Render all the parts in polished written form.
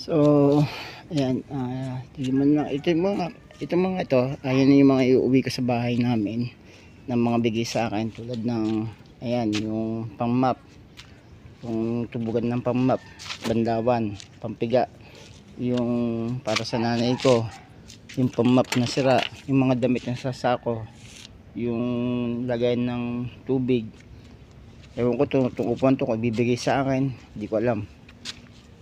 So, ayan, ito mga ito, ayan yung mga iuwi ko sa bahay namin ng mga bigay sa akin tulad ng, ayan, yung pang map, yung tubugan ng pang map, bandawan, pampiga, yung para sa nanay ko, yung pang map na sira, yung mga damit na sa sako, yung lagay ng tubig, ewan ko itong upuan to, kung bibigay sa akin, hindi ko alam.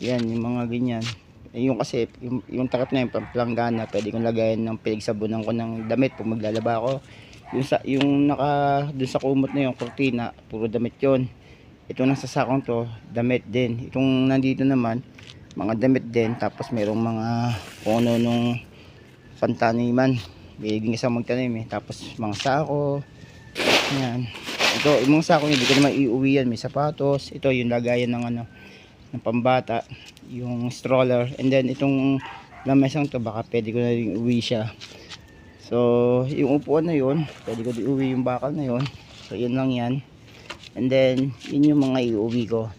Yan, yung mga ganyan. Yung kasi, yung takip na yung pamplanggana, pwede kong lagayan ng pinagsabunan ko ng damit pag maglalaba ako. Yung dun sa kumot na yung kurtina, puro damit yon. Ito nasa sakong to, damit din. Itong nandito naman, mga damit din. Tapos mayroong mga kung ano nung pantaniman. May isang magtanim eh. Tapos mga sako. Yan. Ito, yung mga sako hindi ko naman iuwi yan. May sapatos. Ito yung lagayan ng ano, ng pambata, yung stroller, and then itong lamesang to baka pwede ko na rin uwi siya. So yung upuan na yun pwede ko din uwi, yung bakal na yun, so yun lang yan, and then yun yung mga iuwi ko.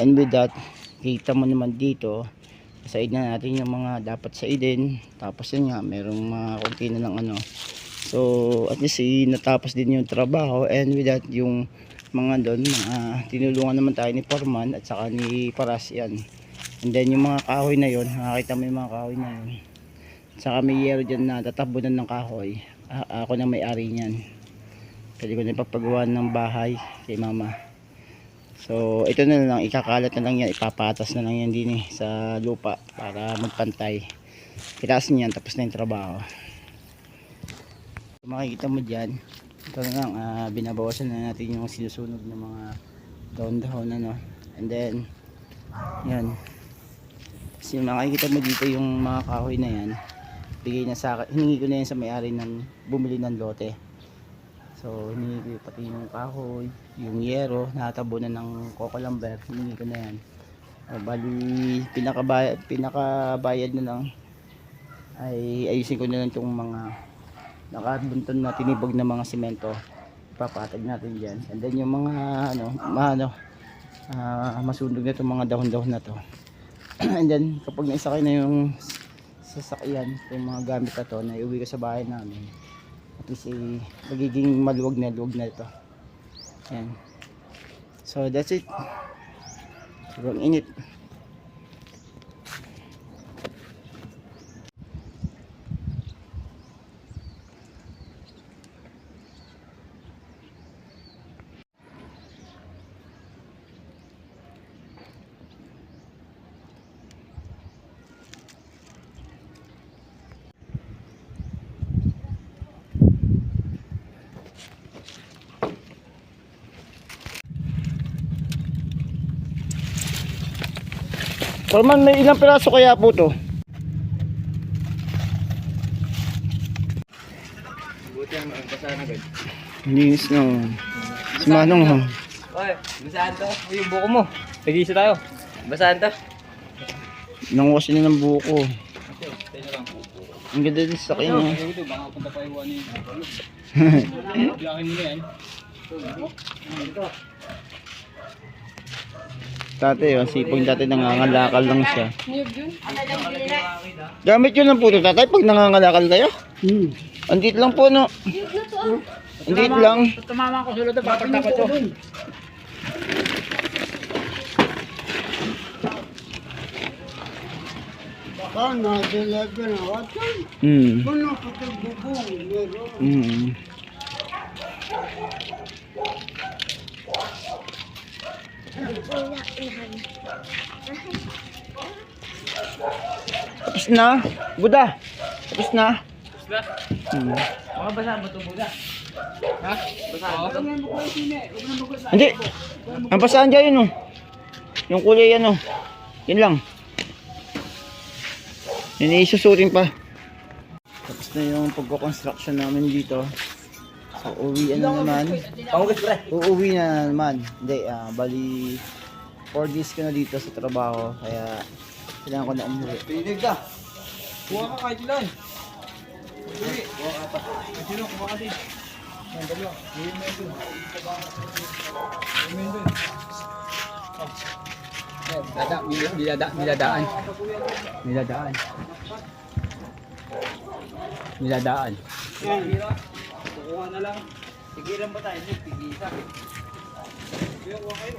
And with that, kita mo naman dito said na natin yung mga dapat saidin. Tapos yun nga, merong mga konti na lang ano, so at least natapos din yung trabaho. And with that, yung mga doon, tinulungan naman tayo ni Foreman at saka ni Paras yan. And then yung mga kahoy na yon, nakakita mo yung mga kahoy na yun, saka may yero dyan na tatabunan ng kahoy. Ako na may-ari niyan, pwede ko na ipapagawa ng bahay kay mama. So ito na lang, ikakalat na lang yan, ipapatas na lang yan din sa lupa para magpantay. Itaas niyan, tapos na yung trabaho. So, makikita mo dyan, ito na lang, binabawasan na natin yung sinusunog ng mga dahon-dahon ano. And then yan, kasi makikita mo dito yung mga kahoy na yan, bigay na sa akin, hiningi ko na yan sa may-ari ng bumili ng lote. So hiningi ko pati yung kahoy, yung yero, nakatabunan ng coco lumber, hiningi ko na yan. Bali pinakabayad na lang ay ayusin ko na lang itong mga nakabunton na tinibog na mga simento, ipapatag natin dyan. And then yung mga masunog na itong mga dahon-dahon na to. And then kapag naisakay na yung sasakyan, yung mga gamit na to na iuwi ko sa bahay namin, at least magiging maluwag na ito. Yan. So that's it. Sobrang init. Foreman, may ilang piraso kaya po to? Buti ang basahan agad. Linis na. Si Manong ha. Oy, basahan to. Uy, yung buko mo. Nag-iisa tayo. Basahan to. Nanguwasin na ng buko. Okay, tayo na lang. Ang ganda din sa kanya. Ito, baka punta pa iwan ni Pablo. Biyakin mo na yan. Ito. Dati yun, sipag dati nangangalakal lang siya. Gamit yun ng puto tatay pag nangangalakal kayo? Andit lang po no. Andit lang. Tumama ko sulod na papagtapos to. Baka nadalaga na watan. Kung nakatagubong, meron. Tapos na, Buda. Tapos na. Mga basahan mo ito, Buda. Ha? Basahan mo ito? Hindi. Ang pasahan dyan yun oh. Yung kulay yan oh. Yan lang. Yan isusurin pa. Tapos na yung pagko-construction namin dito. So uwi na naman. Uuwi na naman. Hindi, bali 4 days ko na dito sa trabaho. Kaya kailangan ko na umuwi. Pinig ka. Kuha ka kahit ilan. Uwi. Kuha ka pa. Kahit ilan, kuha ka din. Yan, dalawa. Uwi mo yun dun. Uwi mo yun dun. Niladaan. Kukuha na lang. Tigilan ba tayo? Tigisa. Kuya, kuha kayo.